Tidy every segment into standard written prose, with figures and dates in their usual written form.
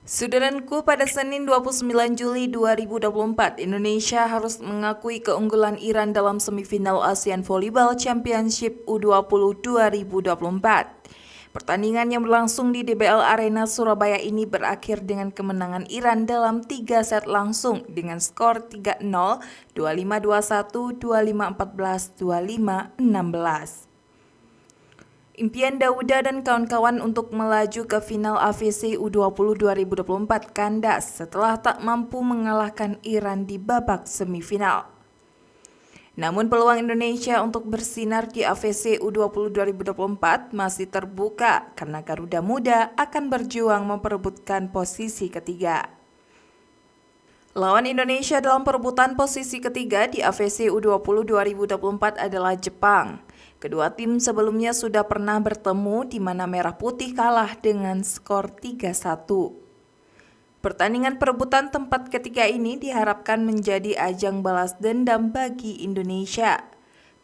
Saudaraku, pada Senin 29 Juli 2024, Indonesia harus mengakui keunggulan Iran dalam semifinal ASEAN Volleyball Championship U20 2024. Pertandingan yang berlangsung di DBL Arena Surabaya ini berakhir dengan kemenangan Iran dalam 3 set langsung dengan skor 3-0, 25-21, 25-14, 25-16. Impian Dauda dan kawan-kawan untuk melaju ke final AFC U20 2024 kandas setelah tak mampu mengalahkan Iran di babak semifinal. Namun peluang Indonesia untuk bersinar di AFC U20 2024 masih terbuka karena Garuda Muda akan berjuang memperebutkan posisi ketiga. Lawan Indonesia dalam perebutan posisi ketiga di AFC U20 2024 adalah Jepang. Kedua tim sebelumnya sudah pernah bertemu di mana Merah Putih kalah dengan skor 3-1. Pertandingan perebutan tempat ketiga ini diharapkan menjadi ajang balas dendam bagi Indonesia.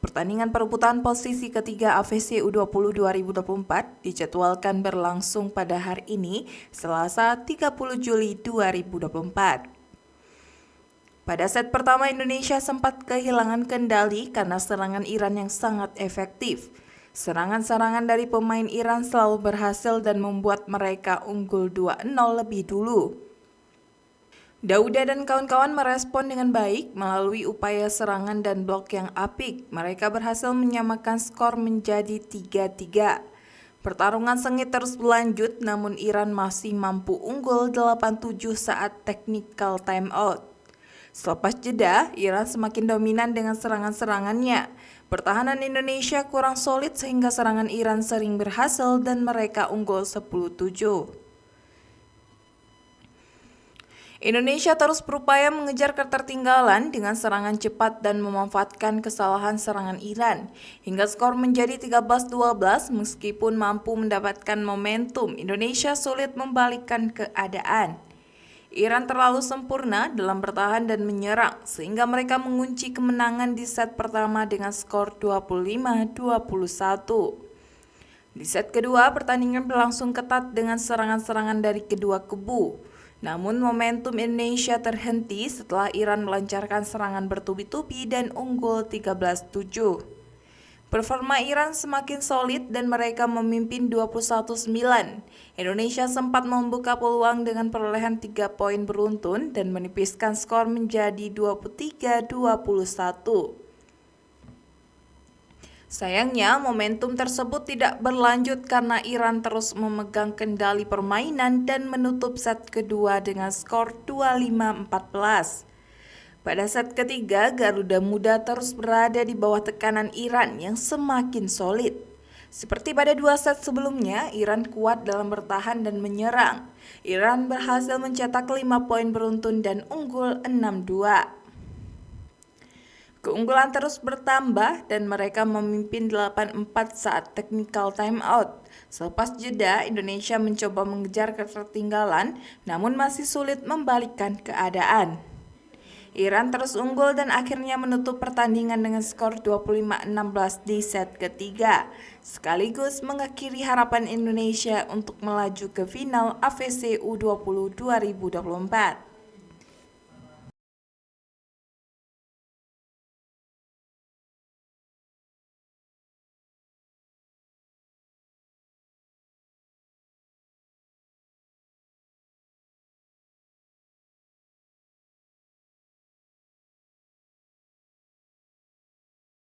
Pertandingan perebutan posisi ketiga AFC U20 2024 dijadwalkan berlangsung pada hari ini, Selasa 30 Juli 2024. Pada set pertama Indonesia sempat kehilangan kendali karena serangan Iran yang sangat efektif. Serangan-serangan dari pemain Iran selalu berhasil dan membuat mereka unggul 2-0 lebih dulu. Dauda dan kawan-kawan merespon dengan baik melalui upaya serangan dan blok yang apik. Mereka berhasil menyamakan skor menjadi 3-3. Pertarungan sengit terus berlanjut namun Iran masih mampu unggul 8-7 saat technical timeout. Selepas jeda, Iran semakin dominan dengan serangan-serangannya. Pertahanan Indonesia kurang solid sehingga serangan Iran sering berhasil dan mereka unggul 10-7. Indonesia terus berupaya mengejar ketertinggalan dengan serangan cepat dan memanfaatkan kesalahan serangan Iran. Hingga skor menjadi 13-12 meskipun mampu mendapatkan momentum, Indonesia sulit membalikkan keadaan. Iran terlalu sempurna dalam bertahan dan menyerang, sehingga mereka mengunci kemenangan di set pertama dengan skor 25-21. Di set kedua, pertandingan berlangsung ketat dengan serangan-serangan dari kedua kubu. Namun momentum Indonesia terhenti setelah Iran melancarkan serangan bertubi-tubi dan unggul 13-7. Performa Iran semakin solid dan mereka memimpin 21-9. Indonesia sempat membuka peluang dengan perolehan 3 poin beruntun dan menipiskan skor menjadi 23-21. Sayangnya, momentum tersebut tidak berlanjut karena Iran terus memegang kendali permainan dan menutup set kedua dengan skor 25-14. Pada set ketiga, Garuda Muda terus berada di bawah tekanan Iran yang semakin solid. Seperti pada 2 set sebelumnya, Iran kuat dalam bertahan dan menyerang. Iran berhasil mencetak 5 poin beruntun dan unggul 6-2. Keunggulan terus bertambah dan mereka memimpin 8-4 saat technical timeout. Selepas jeda, Indonesia mencoba mengejar ketertinggalan, namun masih sulit membalikkan keadaan. Iran terus unggul dan akhirnya menutup pertandingan dengan skor 25-16 di set ketiga, sekaligus mengakhiri harapan Indonesia untuk melaju ke final AFC U20 2024.